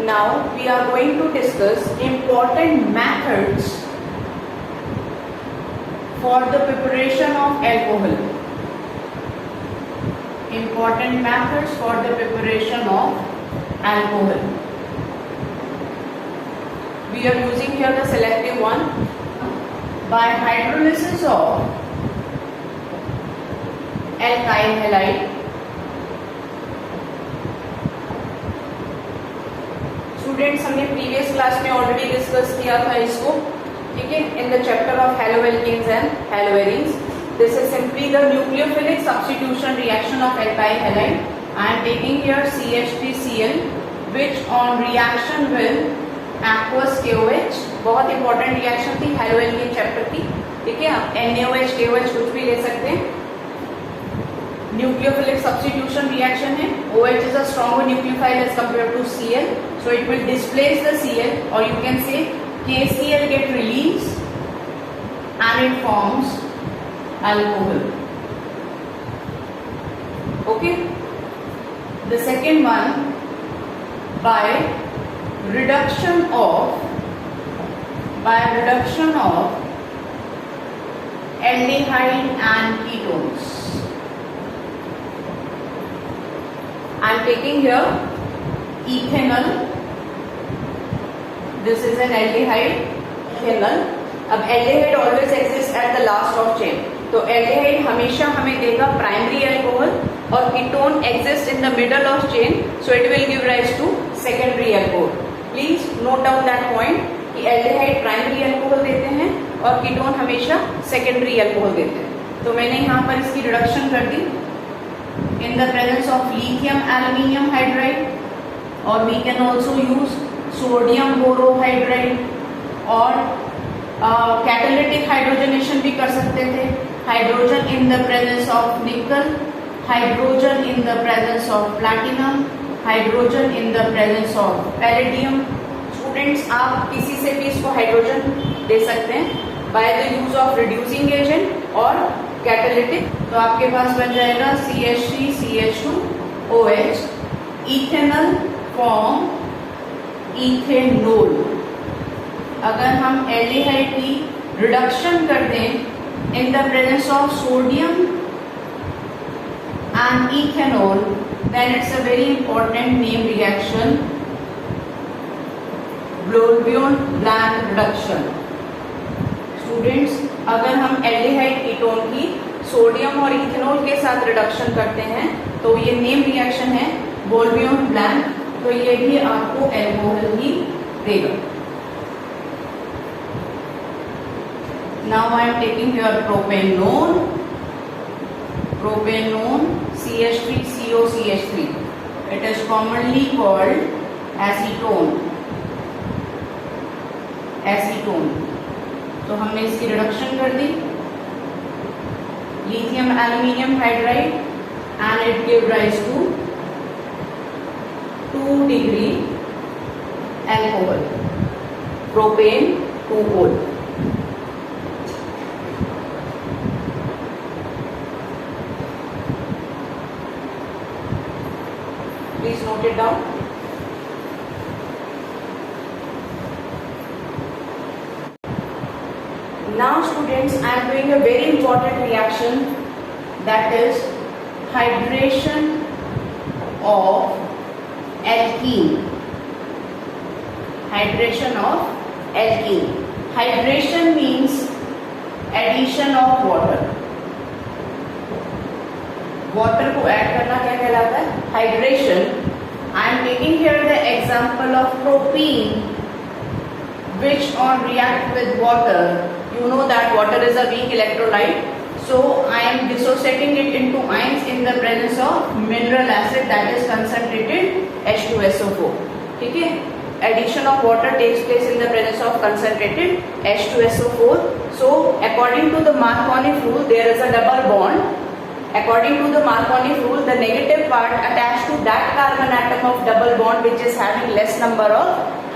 Now we are going to discuss important methods for the preparation of alcohol. Important methods for the preparation of alcohol. We are using here the selective one. By hydrolysis of alkyl halide. Students हमने previous class में already discuss किया था इसको, ठीक है, in the chapter of haloalkanes and haloarenes. This is simply the nucleophilic substitution reaction of alkyl halide. I am taking here CH3Cl which on reaction with aqueous KOH. बहुत important reaction थी haloalkane chapter की, ठीक है. आप NaOH KOH कुछ भी ले सकते हैं. न्यूक्लियोफिलिक सब्स्टिट्यूशन रिएक्शन है. OH is a stronger nucleophile as compared to Cl, so it will displace the Cl, or you can say KCl get released and it forms alcohol. Okay. The second one, by reduction of aldehyde and ketones. I am taking here ethanol. This is an aldehyde, ethanol. अब aldehyde always exists at the last of chain. तो aldehyde हमेशा हमें देगा primary alcohol और ketone exists in the middle of chain, so it will give rise to secondary alcohol. Please note down that point कि aldehyde primary alcohol देते हैं और ketone हमेशा secondary alcohol देते हैं. तो मैंने यहाँ पर इसकी रिडक्शन कर दी in the presence of lithium aluminium hydride, or we can also use sodium borohydride, और catalytic hydrogenation भी कर सकते थे. Hydrogen in the presence of nickel, hydrogen in the presence of platinum, hydrogen in the presence of palladium. Students, आप किसी से भी इसको हाइड्रोजन दे सकते हैं by the use of reducing agent और कैटालिटिक. तो आपके पास बन जाएगा CH3CH2OH, इथेनॉल फॉर्म इथेनॉल. अगर हम एल्डिहाइड की रिडक्शन कर दें in the presence of sodium and ethanol, then it's a very important name reaction, Bourbon-Blanc reduction. Students, अगर हम एल्डिहाइड कीटोन की सोडियम और इथेनॉल के साथ रिडक्शन करते हैं तो ये नेम रिएक्शन है Bourbon-Blanc. तो ये भी आपको एल्कोहल ही देगा. Now I am taking your propanone. CH3COCH3. It is commonly called acetone. तो हमने इसकी रिडक्शन कर दी lithium aluminium hydride and it gave rise to 2-degree alcohol, propane 2-ol. Please note it down. Now students, I am doing a very important reaction, that is hydration of alkene. Hydration means addition of water. Water को add करना क्या कहलाता है? Hydration. I am taking here the example of propene, which on react with water. You know that water is a weak electrolyte, so I am dissociating it into ions in the presence of mineral acid, that is concentrated H2SO4. ठीक है? Addition of water takes place in the presence of concentrated H2SO4. So according to the Marconi rule, there is a double bond. According to the Marconi rule, the negative part attached to that carbon atom of double bond which is having less number of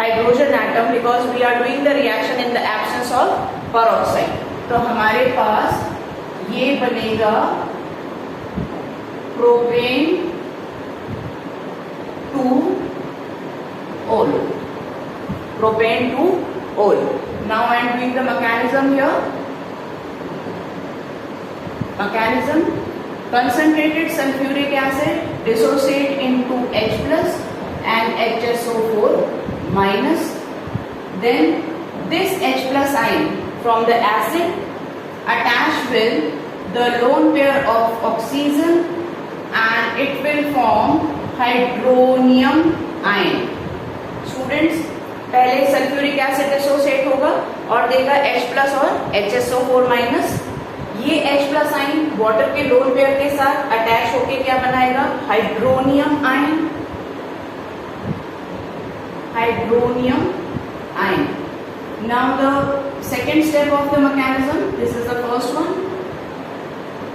hydrogen atom, because we are doing the reaction in the absence of peroxide. तो हमारे पास ये बनेगा propane 2 ol. Propane to ol. Now I am doing the mechanism here. Mechanism: concentrated sulfuric acid dissociate into H plus and HSO4 minus. Then this H plus ion from the acid attach with the lone pair of oxygen and it will form hydronium ion. Students, पहले sulphuric acid associate होगा और देगा H plus और HSO4 minus. ये H plus ion water के lone pair के साथ attach होके क्या बनाएगा? Hydronium ion. Hydronium ion. Now the second step of the mechanism, this is the first one.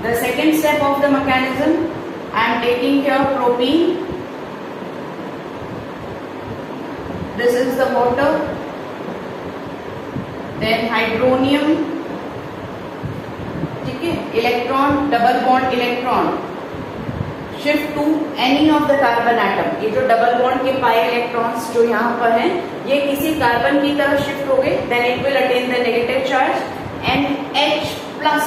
The second step of the mechanism, I am taking here propene. This is the water. Then hydronium. ठीक है. Electron, double bond electron. Shift to any of the carbon atom. ये जो double bond के pi electrons जो यहाँ पर हैं, ये किसी कार्बन की तरफ शिफ्ट हो गए, then it will attain the negative charge and H plus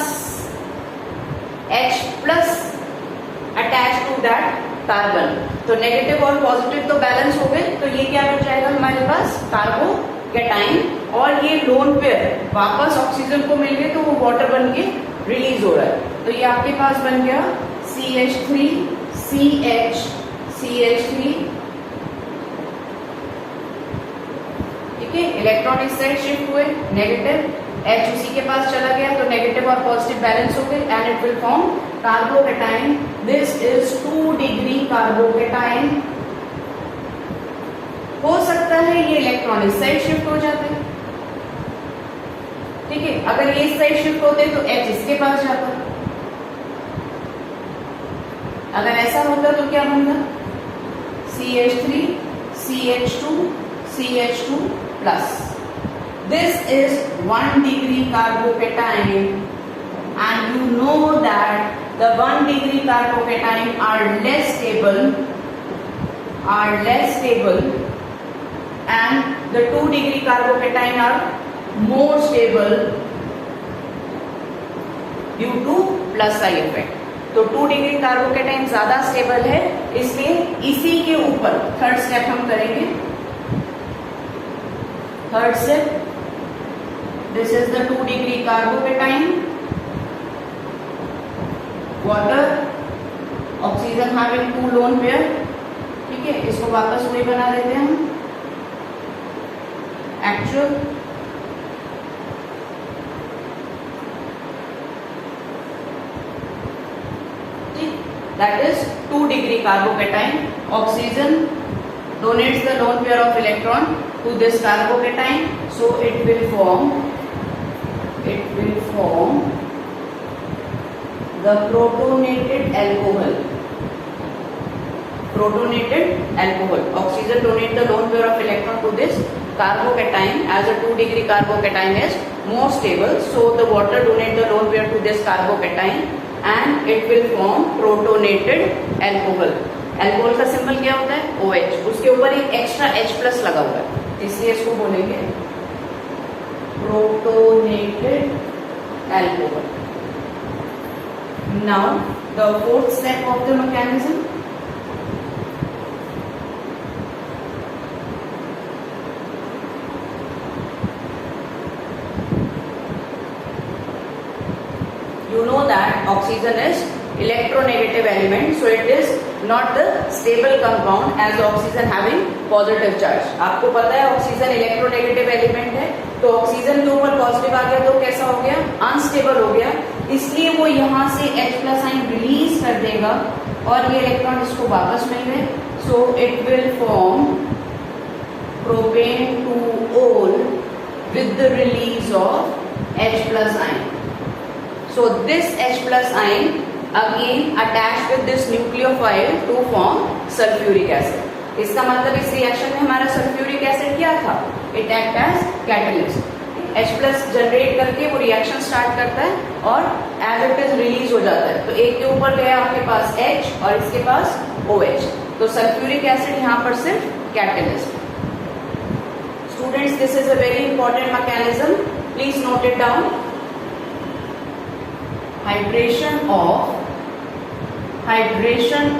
attached to that carbon. तो नेगेटिव और पॉजिटिव तो बैलेंस हो गए, तो ये क्या बच जाएगा हमारे पास? कार्बोकैटायन. और ये लोन पेयर वापस ऑक्सीजन को मिल गए तो वो वाटर बन के रिलीज हो रहा है. तो ये आपके पास बन गया CH3 CH3. ठीक है. इलेक्ट्रॉन इस साइड शिफ्ट हुए, नेगेटिव. H उसी के पास चला गया तो नेगेटिव और पॉजिटिव बैलेंस हो गए and it will form carbocation. This is 2 degree carbocation. हो सकता है ये इलेक्ट्रॉन इस साइड शिफ्ट हो जाते. ठीक है. अगर ये इस साइड शिफ्ट होते तो H इसके पास जाता. अगर ऐसा होता तो क्या बनता? CH3 CH2 plus. This is 1 degree carbocation and you know that the 1 degree carbocation are less stable and the 2 degree carbocation are more stable due to plus I effect. तो 2 डिग्री कार्बोकैटायन ज्यादा stable है, इसलिए इसी के ऊपर third step हम करेंगे. Third step, this is the 2 degree carbocation. Water, oxygen having 2 lone pair. ठीक है. इसको वापस वही बना देते हैं हम. Actual that is 2 degree carbocation. Oxygen donates the lone pair of electron to this carbocation, so it will form the protonated alcohol. Oxygen donates the lone pair of electron to this carbocation. As a 2 degree carbocation is more stable, so the water donates the lone pair to this carbocation and it will form protonated alcohol. Alcohol का symbol क्या होता है? OH. उसके ऊपर एक extra H plus लगा हुआ है, इसलिए इसको बोलेंगे protonated alcohol. Now the fourth step of the mechanism. You know that oxygen is electronegative element, so it is not the stable compound as oxygen having positive charge. आपको पता है oxygen electronegative element है, तो oxygen के ऊपर positive आ गया तो कैसा हो गया? अनस्टेबल हो गया. इसलिए वो यहाँ से H प्लस आयन रिलीज कर देगा और ये इलेक्ट्रॉन इसको वापस मिल गए. सो it will form propane two ओल with the release of H plus ion. So this H plus ion again attached with this nucleophile to form sulfuric acid. इसका मतलब इस रिएक्शन में हमारा सल्फ्यूरिक एसिड क्या था? It act as catalyst. H plus generate करके वो reaction start करता है और as it is रिलीज हो जाता है. तो एक के ऊपर गया आपके पास H और इसके पास OH. तो सल्फ्यूरिक एसिड यहाँ पर सिर्फ catalyst. this is a very important mechanism. Please note it down. Hydration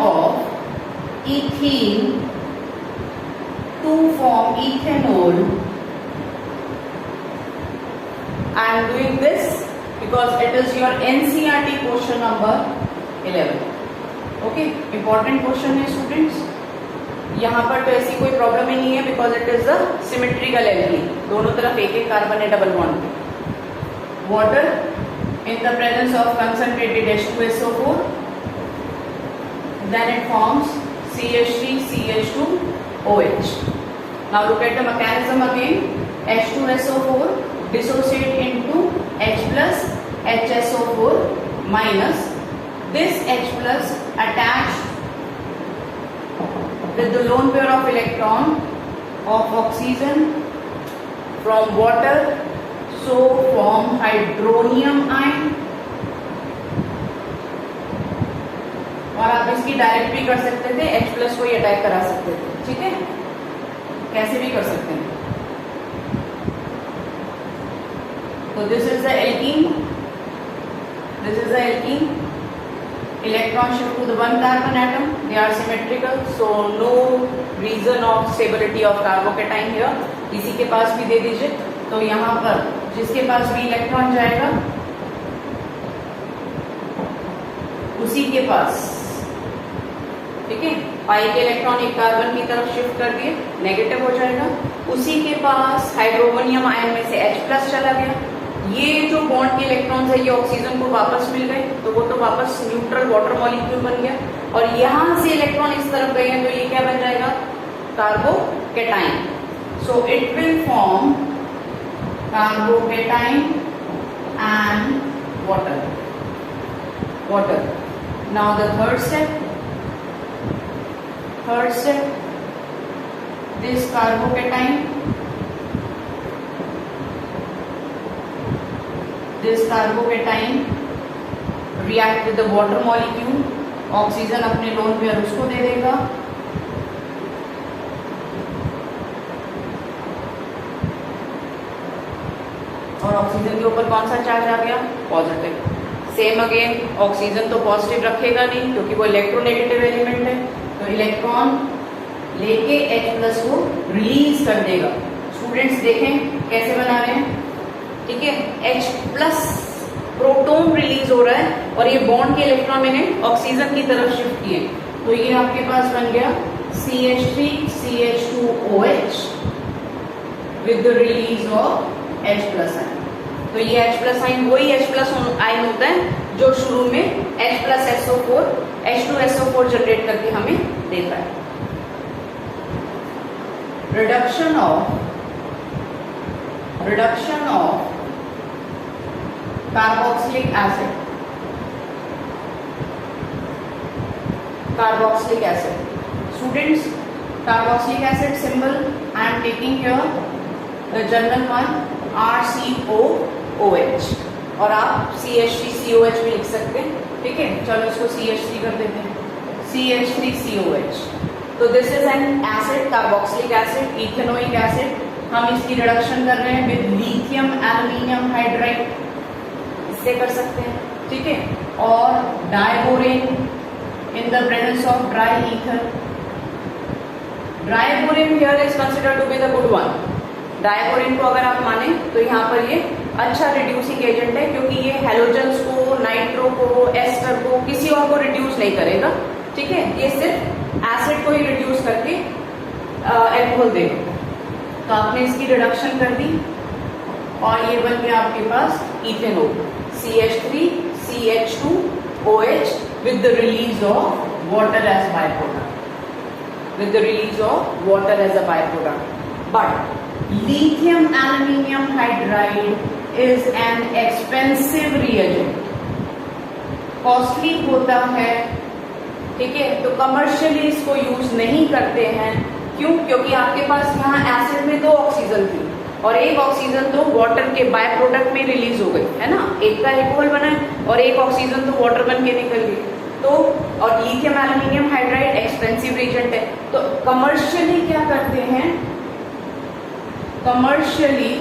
of ethene to form ethanol. I am doing this because it is your NCERT question number 11. Okay, important question है students. यहाँ पर तो ऐसी कोई problem ही नहीं है because it is a symmetrical alkene. दोनों तरफ एक एक कार्बन है डबल बॉन्ड पे. Water in the presence of concentrated H2SO4, then it forms CH3CH2OH. Now look at the mechanism again. H2SO4 dissociate into H plus HSO4 minus. This H plus attached with the lone pair of electron of oxygen from water, so form hydronium ion. और आप इसकी direct भी कर सकते थे, H plus को ही attack करा सकते थे. ठीक है, कैसे भी कर सकते हैं. तो this is the alkene. Electron shift to the one carbon atom. They are symmetrical, so no reason of stability of carbocation here. किसी के पास भी दे दीजिए. तो यहाँ पर जिसके पास भी इलेक्ट्रॉन जाएगा उसी के पास, ठीक है, पाई के इलेक्ट्रॉन एक कार्बन की तरफ शिफ्ट कर दिए, नेगेटिव हो जाएगा. उसी के पास हाइड्रोनियम आयन में से H प्लस चला गया. ये जो बॉन्ड के इलेक्ट्रॉन्स है ये ऑक्सीजन को वापस मिल गए, तो वो तो वापस न्यूट्रल वाटर मॉलिक्यूल बन गया. और यहाँ से इलेक्ट्रॉन इस तरफ गए हैं तो ये क्या बन जाएगा, carbocation. So it will form carbocation and water. Now the third step, this carbocation react with the water molecule. Oxygen अपने लोन पेयर उसको दे देगा. और ऑक्सीजन के ऊपर कौन सा चार्ज आ गया, पॉजिटिव. सेम अगेन, ऑक्सीजन तो पॉजिटिव रखेगा नहीं क्योंकि वो इलेक्ट्रोनेगेटिव एलिमेंट है, तो इलेक्ट्रॉन लेके H प्लस को रिलीज कर देगा. स्टूडेंट्स देखें कैसे बना रहे हैं. ठीक है, H प्लस प्रोटॉन रिलीज हो रहा है और ये बॉन्ड के इलेक्ट्रॉन मैंने ऑक्सीजन की तरफ शिफ्ट किए, तो ये आपके पास बन गया CH3CH2OH with the release of H plus ion. तो ये H प्लस आयन वही H प्लस आयन होता है जो शुरू में H plus SO4 H2SO4 generate करके हमें देता है. Reduction of carboxylic acid. Students, carboxylic acid symbol I am taking here the general one RCOOH, और आप CH3COH भी लिख सकते हैं. ठीक है, चलो इसको CH3 कर देते हैं, CH3COH. तो this is an acid, carboxylic acid, ethanoic acid. हम इसकी रिडक्शन कर रहे हैं विद लिथियम एल्यूमिनियम हाइड्राइड, इससे कर सकते हैं. ठीक है, और diborane in the presence of dry ether. Diborane here is considered to be the good one. Diborane को अगर आप माने तो यहाँ पर ये अच्छा रिड्यूसिंग एजेंट है क्योंकि ये हेलोजन्स को, नाइट्रो को, एस्टर को, किसी और को रिड्यूस नहीं करेगा. ठीक है, ये सिर्फ एसिड को ही रिड्यूस करके एल्कोहल देगा. तो आपने इसकी रिडक्शन कर दी और ये बन गया आपके पास ethanol, CH3CH2OH with the release of water as byproduct. But lithium aluminium hydride is an expensive reagent. Costly होता है. ठीक है, तो कमर्शियली इसको यूज नहीं करते हैं. क्यों? क्योंकि आपके पास यहाँ एसिड में 2 ऑक्सीजन थी और एक ऑक्सीजन तो वाटर के बाय प्रोडक्ट में रिलीज हो गई है ना, एक का एल्कोहल बना है और एक ऑक्सीजन तो वाटर बन के निकल गई. तो और lithium aluminium hydride expensive reagent है, तो कमर्शियली क्या करते हैं, कमर्शियली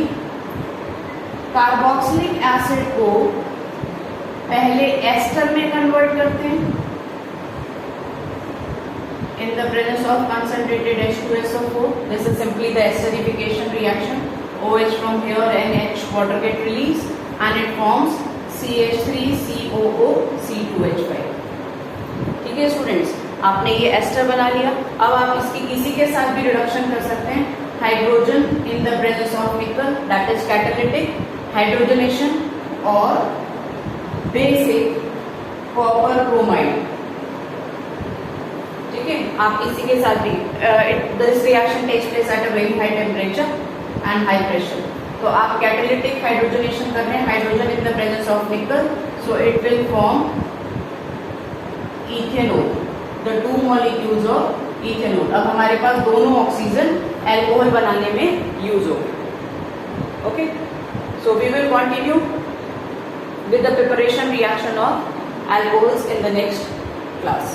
कार्बोक्सिलिक एसिड को पहले एस्टर में कन्वर्ट करते हैं in the presence of concentrated H2SO4. This is simply the esterification reaction. OH from here and H water get released and it forms CH3COO C2H5. ठीक है स्टूडेंट्स, आपने ये ester बना लिया. अब आप इसकी किसी के साथ भी रिडक्शन कर सकते हैं. Hydrogen in the presence of nickel, that is catalytic hydrogenation, और बेसिक कॉपर ब्रोमाइड. ठीक है, आप इसी के साथ भी this reaction takes place at a very high temperature and high pressure. तो आप कैटालिटिक हाइड्रोजनेशन कर रहे हैं, hydrogen in the presence of nickel, so it will form ethanol, the 2 molecules of ethanol. अब हमारे पास दोनों ऑक्सीजन एल्कोहल बनाने में यूज हो गए. Okay, so we will continue with the preparation reaction of alcohols in the next class.